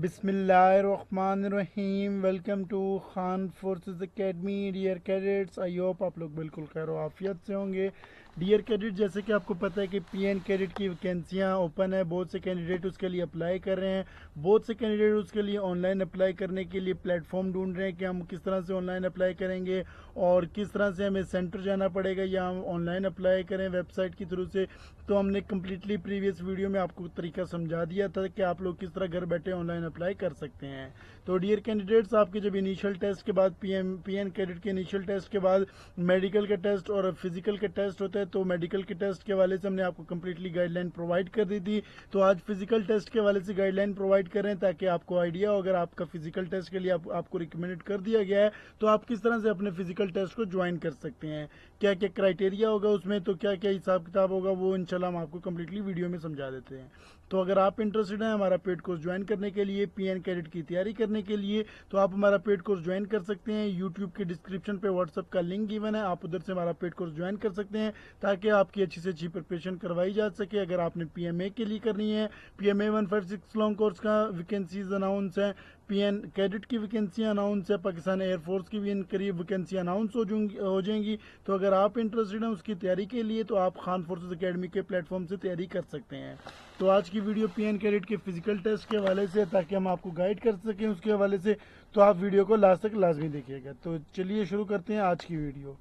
بسم اللہ الرحمن الرحیم. Welcome to Khan forces academy. Dear cadets, I hope آپ لوگ بالکل خیر و عافیت سے ہوں گے. ڈیئر کیڈٹ، جیسے کہ آپ کو پتہ ہے کہ پی این کیڈٹ کی ویکینسیاں اوپن ہے. بہت سے کینڈیڈیٹ اس کے لیے اپلائی کر رہے ہیں. بہت سے کینڈیڈیٹ اس کے لیے آن لائن اپلائی کرنے کے لیے پلیٹ فارم ڈھونڈ رہے ہیں کہ ہم کس طرح سے آن لائن اپلائی کریں گے اور کس طرح سے ہمیں سینٹر جانا پڑے گا یا ہم آن لائن اپلائی کریں ویب سائٹ کی تھرو سے. تو ہم نے کمپلیٹلی پریویس ویڈیو میں آپ کو طریقہ سمجھا دیا تھا کہ آپ لوگ کس طرح گھر بیٹھے آن لائن اپلائی کر سکتے ہیں. تو ڈیئر کینڈیڈیٹس، آپ کے جب انیشل ٹیسٹ کے بعد پی این کیڈٹ کے انیشل ٹیسٹ کے بعد میڈیکل کا ٹیسٹ اور فزیکل کا ٹیسٹ ہوتا ہے. تو میڈیکل کے ٹیسٹ کے حوالے سے ہم نے آپ کو کمپلیٹلی گائیڈ لائن پرووائڈ کر دی تھی. تو آج فزیکل ٹیسٹ کے حوالے سے گائیڈ لائن پرووائڈ کریں تاکہ آپ کو آئیڈیا ہو. اگر آپ کا فزیکل ٹیسٹ کے لیے آپ کو ریکمینڈ کر دیا گیا ہے تو آپ کس طرح سے اپنے فزیکل ٹیسٹ کو جوائن کر سکتے ہیں، کیا کیا کرائٹیریا ہوگا اس میں، تو کیا کیا حساب کتاب ہوگا، وہ انشاءاللہ ہم آپ کو کمپلیٹلی ویڈیو میں سمجھا دیتے ہیں. تو اگر آپ انٹرسٹڈ ہیں ہمارا پیڈ کورس جوائن کرنے کے لیے، پی این کیڈٹ کی تیاری کرنے کے لیے، تو آپ ہمارا پیڈ کورس جوائن کر سکتے ہیں. یوٹیوب کے ڈسکرپشن پہ واٹس ایپ کا لنک گیون ہے، آپ ادھر سے ہمارا پیڈ کورس جوائن کر سکتے ہیں تاکہ آپ کی اچھی سے اچھی پریپریشن کروائی جا سکے. اگر آپ نے پی ایم اے کے لیے کرنی ہے، پی ایم اے 156 لانگ کورس کا ویکینسیز اناؤنس ہے، پی این کیڈٹ کی ویکینسیاں اناؤنس ہے، پاکستان ایئر فورس کی بھی ان قریب ویکینسی اناؤنس ہو جائیں گی. تو اگر آپ انٹرسٹڈ ہیں اس کی تیاری کے لیے تو آپ خان فورسز اکیڈمی کے پلیٹ فارم سے تیاری کر سکتے ہیں. تو آج کی ویڈیو پی این کیڈٹ کے فزیکل ٹیسٹ کے حوالے سے تاکہ ہم آپ کو گائیڈ کر سکیں اس کے حوالے سے، تو آپ ویڈیو کو لاسٹ تک لازمی دیکھیے گا. تو چلیے شروع کرتے ہیں آج کی video.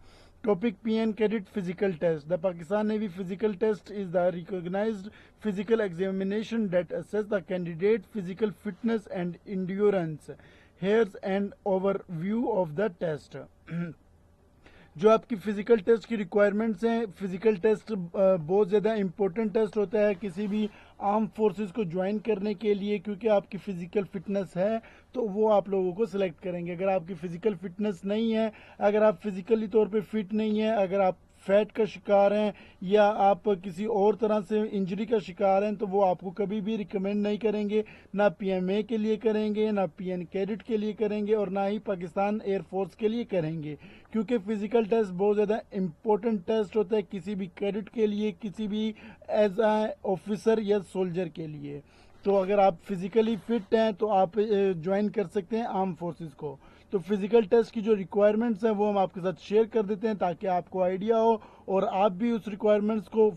Topic: P N cadet physical test. The Pakistan navy physical test is the recognized physical examination that assess the candidate physical fitness and endurance. Here's an overview of the test. جو آپ کی فزیکل ٹیسٹ کی requirements ہیں، physical test بہت زیادہ important test ہوتا ہے کسی بھی آرم فورسز کو جوائن کرنے کے لیے، کیونکہ آپ کی فزیکل فٹنس ہے تو وہ آپ لوگوں کو سلیکٹ کریں گے. اگر آپ کی فزیکل فٹنس نہیں ہے، اگر آپ فزیکلی طور پہ فٹ نہیں ہیں، اگر آپ فیٹ کا شکار ہیں یا آپ کسی اور طرح سے انجری کا شکار ہیں، تو وہ آپ کو کبھی بھی ریکمینڈ نہیں کریں گے. نہ پی ایم اے کے لیے کریں گے، نہ پی این کیڈٹ کے لیے کریں گے، اور نہ ہی پاکستان ایئر فورس کے لیے کریں گے، کیونکہ فزیکل ٹیسٹ بہت زیادہ امپورٹنٹ ٹیسٹ ہوتا ہے کسی بھی کیڈٹ کے لیے، کسی بھی ایز اے آفیسر یا سولجر کے لیے. تو اگر آپ فزیکلی فٹ ہیں تو آپ جوائن کر سکتے ہیں آرم فورسز کو. تو فزیکل ٹیسٹ کی جو ریکوائرمنٹس ہیں وہ ہم آپ کے ساتھ شیئر کر دیتے ہیں تاکہ آپ کو آئیڈیا ہو اور آپ بھی اس ریکوائرمنٹس کو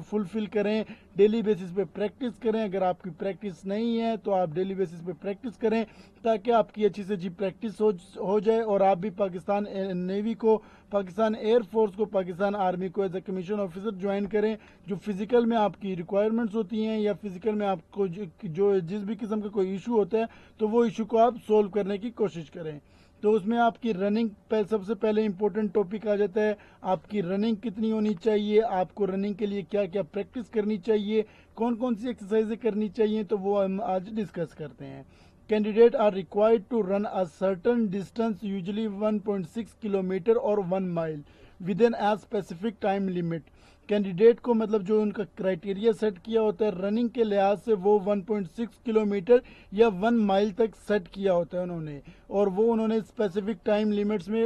فلفل کریں، ڈیلی بیسس پہ پریکٹس کریں. اگر آپ کی پریکٹس نہیں ہے تو آپ ڈیلی بیسس پہ پریکٹس کریں تاکہ آپ کی اچھی سے اچھی پریکٹس ہو جائے اور آپ بھی پاکستان نیوی کو، پاکستان ایئر فورس کو، پاکستان آرمی کو as a commission officer join کریں. جو فزیکل میں آپ کی ریکوائرمنٹس ہوتی ہیں یا فزیکل میں آپ کو جو جس بھی قسم کا کوئی ایشو ہوتا ہے تو وہ ایشو کو آپ سولو کرنے کی کوشش کریں. تو اس میں آپ کی رننگ سب سے پہلے امپورٹنٹ ٹاپک آ جاتا ہے. آپ کی رننگ کتنی ہونی چاہیے، آپ کو رننگ کے لیے کیا کیا پریکٹس کرنی چاہیے، کون کون سی ایکسرسائزیں کرنی چاہیے، تو وہ ہم آج ڈسکس کرتے ہیں. Candidate are required to run a certain distance, usually 1.6 kilometer or 1 mile, within a specific time limit. Candidate کو مطلب جو ان کا کرائٹیریا سیٹ کیا ہوتا ہے رننگ کے لحاظ سے، وہ 1.6 کلومیٹر یا 1 مائل تک سیٹ کیا ہوتا ہے انہوں نے، اور وہ انہوں نے اسپیسیفک ٹائم لیمٹس میں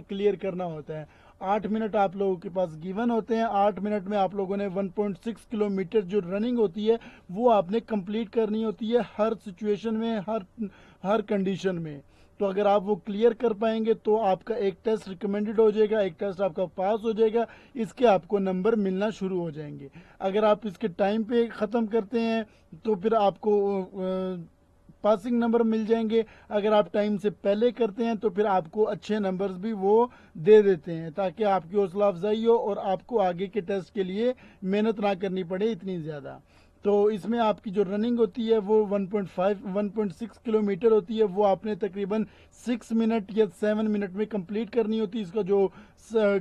کلیئر کرنا ہوتا ہے. 8 منٹ آپ لوگوں کے پاس گیون ہوتے ہیں. 8 منٹ میں آپ لوگوں نے 1.6 کلومیٹر جو رننگ ہوتی ہے وہ آپ نے کمپلیٹ کرنی ہوتی ہے، ہر سچویشن میں، ہر کنڈیشن میں. تو اگر آپ وہ کلیئر کر پائیں گے تو آپ کا ایک ٹیسٹ ریکمینڈڈ ہو جائے گا، ایک ٹیسٹ آپ کا پاس ہو جائے گا، اس کے آپ کو نمبر ملنا شروع ہو جائیں گے. اگر آپ اس کے ٹائم پہ ختم کرتے ہیں تو پھر آپ کو پاسنگ نمبر مل جائیں گے. اگر آپ ٹائم سے پہلے کرتے ہیں تو پھر آپ کو اچھے نمبرز بھی وہ دے دیتے ہیں تاکہ آپ کی حوصلہ افزائی ہو اور آپ کو آگے کے ٹیسٹ کے لیے محنت نہ کرنی پڑے اتنی زیادہ. تو اس میں آپ کی جو رننگ ہوتی ہے وہ 1.6 کلومیٹر ہوتی ہے، وہ آپ نے تقریباً 6 منٹ یا 7 منٹ میں کمپلیٹ کرنی ہوتی ہے. اس کا جو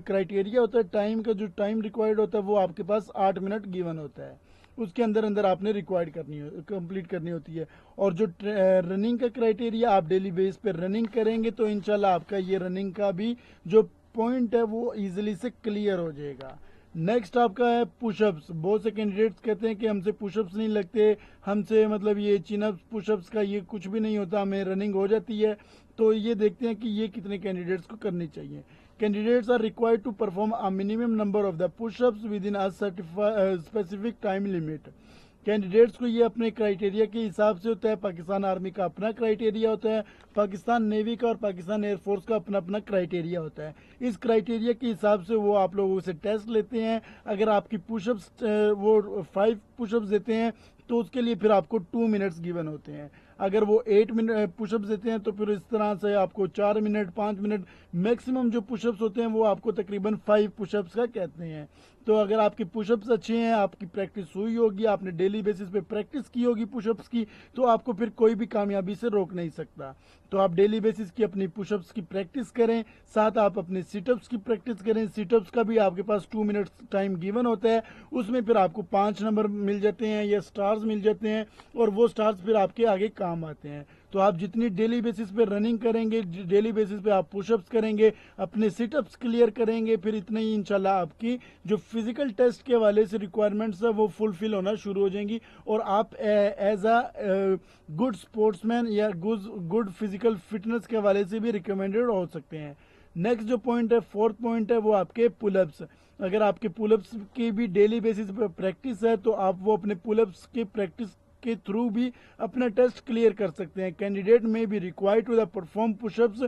کرائٹیریا ہوتا ہے، ٹائم کا جو ٹائم ریکوائرڈ ہوتا ہے وہ آپ کے پاس 8 منٹ گیون ہوتا ہے، اس کے اندر آپ نے کمپلیٹ کرنی ہوتی ہے. اور جو رننگ کا کرائٹیریا، آپ ڈیلی بیس پہ رننگ کریں گے تو انشاءاللہ آپ کا یہ رننگ کا بھی جو پوائنٹ ہے وہ ایزیلی سے کلیئر ہو جائے گا. نیکسٹ آپ کا ہے پش اپس. بہت سے کینڈیڈیٹس کہتے ہیں کہ ہم سے پش اپس نہیں لگتے، ہم سے مطلب یہ چین اپس پش اپس کا یہ کچھ بھی نہیں ہوتا، ہمیں رننگ ہو جاتی ہے. تو یہ دیکھتے ہیں کہ یہ کتنے کینڈیڈیٹس کو کرنی چاہیے. Candidates are required to perform a minimum number of the push-ups within a specific time limit. Candidates को ये अपने क्राइटेरिया के हिसाब से होता है, पाकिस्तान आर्मी का अपना क्राइटेरिया होता है, पाकिस्तान नेवी का और पाकिस्तान एयरफोर्स का अपना अपना क्राइटेरिया होता है। इस क्राइटेरिया के हिसाब से वो आप लोगों से टेस्ट लेते हैं। अगर आपकी पुशअप्स वो 5 पुशअप्स देते हैं तो उसके लिए फिर आपको 2 मिनट्स गिवन होते हैं। अगर वो 8 मिनट पुशअप्स देते हैं तो फिर इस तरह से आपको 4 मिनट 5 मिनट मैक्सिमम जो पुशअप्स होते हैं वो आपको तकरीबन 5 पुशअप्स का कहते हैं। तो अगर आपकी पुशअप्स अच्छे हैं, आपकी प्रैक्टिस हुई होगी, आपने डेली बेसिस पे प्रैक्टिस की होगी पुशअप्स की, तो आपको फिर कोई भी कामयाबी से रोक नहीं सकता। तो आप डेली बेसिस की अपनी पुशअप्स की प्रैक्टिस करें, साथ आप अपने सिटअप्स की प्रैक्टिस करें। सिटअप्स का भी आपके पास 2 मिनट्स टाइम गिवन होता है, उसमें फिर आपको 5 नंबर मिल जाते हैं या स्टार्स मिल जाते हैं और वो स्टार्स फिर आपके आगे काम आते हैं। तो आप जितनी डेली बेसिस पे रनिंग करेंगे, डेली बेसिस पे आप पुशअप्स करेंगे, अपने सिटअप्स क्लियर करेंगे, फिर इतना ही इंशाल्लाह आपकी जो फिजिकल टेस्ट के हवाले से रिक्वायरमेंट्स है वो फुलफिल होना शुरू हो जाएंगी और आप एज अ गुड स्पोर्ट्समैन या गुड फिजिकल फिटनेस के हवाले से भी रिकमेंडेड हो सकते हैं। नेक्स्ट जो पॉइंट है, 4th पॉइंट है, वो आपके पुलअप्स। अगर आपके पुलअप्स की भी डेली बेसिस पे प्रैक्टिस है तो आप वो अपने पुलअप्स की प्रैक्टिस के थ्रू भी अपना टेस्ट क्लियर कर सकते हैं। कैंडिडेट में भी required to the perform pushups,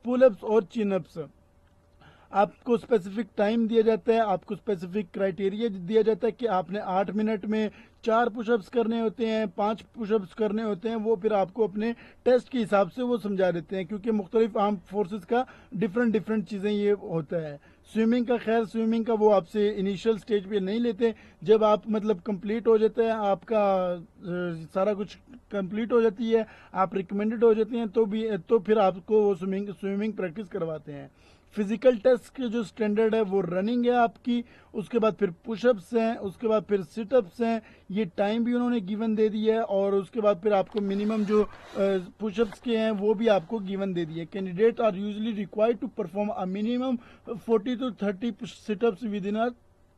pullups और चिनअप्स। आपको स्पेसिफिक टाइम दिया जाता है, आपको स्पेसिफिक क्राइटेरिया दिया जाता है कि आपने 8 मिनट में 4 पुशअप्स करने होते हैं, 5 पुशअप्स करने होते हैं। वो फिर आपको अपने टेस्ट के हिसाब से वो समझा देते हैं, क्योंकि मुख्तलिफ आर्म फोर्सेस का डिफरेंट चीज़ें ये होता है। स्विमिंग का, खैर स्विमिंग का वो आपसे इनिशियल स्टेज पे नहीं लेते, जब आप मतलब कंप्लीट हो जाता है, आपका सारा कुछ कंप्लीट हो जाती है, आप रिकमेंडेड हो जाते हैं, तो फिर आपको वो स्विमिंग प्रैक्टिस करवाते हैं। फिजिकल टेस्ट के जो स्टैंडर्ड है वो रनिंग है आपकी, उसके बाद फिर पुशअप्स हैं, उसके बाद फिर सिटअप्स हैं, ये टाइम भी उन्होंने गिवन दे दी है, और उसके बाद फिर आपको मिनिमम जो पुशअप्स के हैं वो भी आपको गिवन दे दी है। Candidate are usually required to perform a minimum 40 to 30 situps within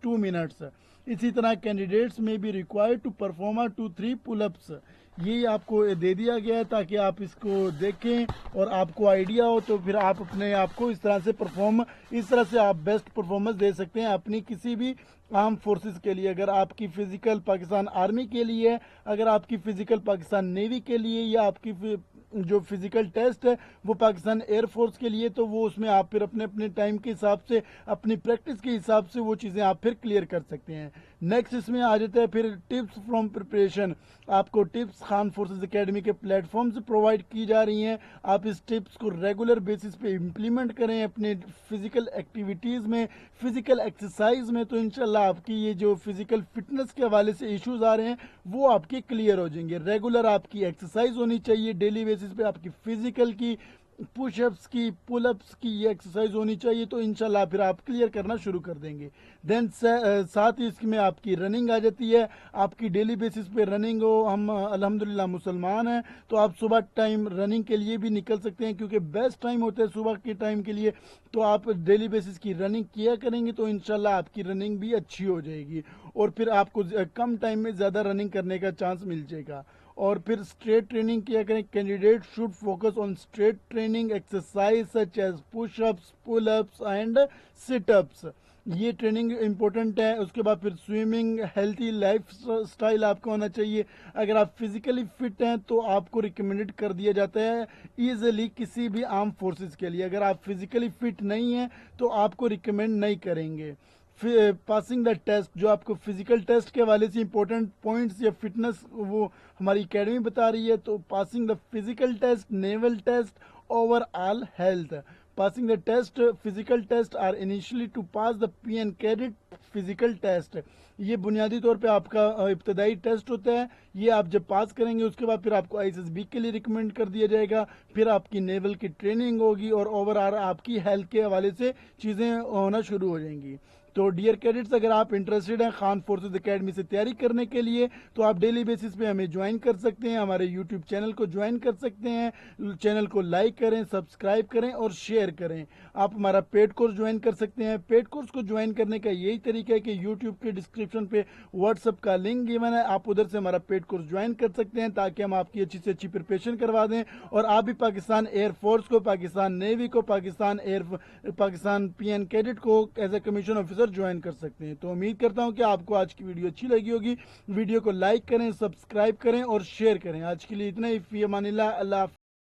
2 minutes. इसी तरह कैंडिडेट्स में भी रिक्वायर्ड टू परफॉर्म 2-3 पुलअप्स। ये आपको दे दिया गया है ताकि आप इसको देखें और आपको आइडिया हो, तो फिर आप अपने आप को इस तरह से आप बेस्ट परफॉर्मेंस दे सकते हैं अपनी किसी भी आर्म फोर्सेस के लिए। अगर आपकी फिजिकल पाकिस्तान आर्मी के लिए है, अगर आपकी फिजिकल पाकिस्तान नेवी के लिए, या आपकी जो फिजिकल टेस्ट है वो पाकिस्तान एयरफोर्स के लिए, तो वो उसमें आप फिर अपने अपने टाइम के हिसाब से, अपनी प्रैक्टिस के हिसाब से वो चीज़ें आप फिर क्लियर कर सकते हैं। नेक्स्ट इसमें आ जाता है फिर टिप्स फ्रॉम प्रिपरेशन। आपको टिप्स खान फोर्सेस एकेडमी के प्लेटफॉर्म से प्रोवाइड की जा रही हैं। आप इस टिप्स को रेगुलर बेसिस पे इम्प्लीमेंट करें अपने फिजिकल एक्टिविटीज़ में, फिजिकल एक्सरसाइज में, तो इंशाल्लाह आपकी ये जो फिजिकल फिटनेस के हवाले से इश्यूज आ रहे हैं वो आपके क्लियर हो जाएंगे। रेगुलर आपकी एक्सरसाइज होनी चाहिए, डेली बेसिस पे आपकी फिजिकल की, पुशअप्स की, पुलअप्स की ये एक्सरसाइज होनी चाहिए, तो इंशाल्लाह फिर आप क्लियर करना शुरू कर देंगे। देन साथ ही इसमें आपकी रनिंग आ जाती है। आपकी डेली बेसिस पे रनिंग हो, हम अल्हम्दुलिल्लाह मुसलमान हैं तो आप सुबह टाइम रनिंग के लिए भी निकल सकते हैं, क्योंकि बेस्ट टाइम होता है सुबह के टाइम के लिए। तो आप डेली बेसिस की रनिंग किया करेंगे तो इंशाल्लाह आपकी रनिंग भी अच्छी हो जाएगी और फिर आपको कम टाइम में ज़्यादा रनिंग करने का चांस मिल जाएगा। और फिर स्ट्रेट ट्रेनिंग किया करें। Candidate should focus on strength training exercise such as pushups, pullups and situps. ये ट्रेनिंग इंपॉर्टेंट है। उसके बाद फिर स्विमिंग, हेल्थी लाइफ स्टाइल आपका होना चाहिए। अगर आप फिजिकली फिट हैं तो आपको रिकमेंडेड कर दिया जाता है ईजिली किसी भी आर्म फोर्सेस के लिए। अगर आप फिजिकली फिट नहीं हैं तो आपको रिकमेंड नहीं करेंगे। पासिंग द टेस्ट, जो आपको फिजिकल टेस्ट के हवाले से इंपॉर्टेंट पॉइंट्स या फिटनेस वो हमारी एकेडमी बता रही है। तो passing the physical test, naval test, overall health. Passing the test, physical test are initially to pass the PN cadet physical test. ये बुनियादी तौर पे आपका इब्तदाई टेस्ट होता है। ये आप जब पास करेंगे उसके बाद फिर आपको आईएसएसबी के लिए रिकमेंड कर दिया जाएगा। फिर आपकी नेवल की ट्रेनिंग होगी और ओवरऑल आपकी हेल्थ के हवाले से चीज़ें होना शुरू हो जाएंगी। तो डियर कैडेट्स, अगर आप इंटरेस्टेड हैं खान फोर्सेस एकेडमी से तैयारी करने के लिए तो आप डेली बेसिस पे हमें ज्वाइन कर सकते हैं, हमारे यूट्यूब चैनल को ज्वाइन कर सकते हैं। चैनल को लाइक करें, सब्सक्राइब करें और शेयर करें। आप हमारा पेड कोर्स ज्वाइन कर सकते हैं। पेड कोर्स को ज्वाइन करने का यही तरीका है कि यूट्यूब के डिस्क्रिप्शन पे व्हाट्सअप का लिंक गिवन है, आप उधर से हमारा पेड कोर्स ज्वाइन कर सकते हैं ताकि हम आपकी अच्छी से अच्छी प्रिपरेशन करवा दें और आप भी पाकिस्तान एयरफोर्स को, पाकिस्तान नेवी को, पाकिस्तान पीएन कैडेट को एज ए कमीशन ऑफिसर ادھر جوائن کر سکتے ہیں۔ تو امید کرتا ہوں کہ آپ کو آج کی ویڈیو اچھی لگی ہوگی، ویڈیو کو لائک کریں، سبسکرائب کریں اور شیئر کریں۔ آج کے لیے اتنا ہی، فی امان اللہ، اللہ حافظ۔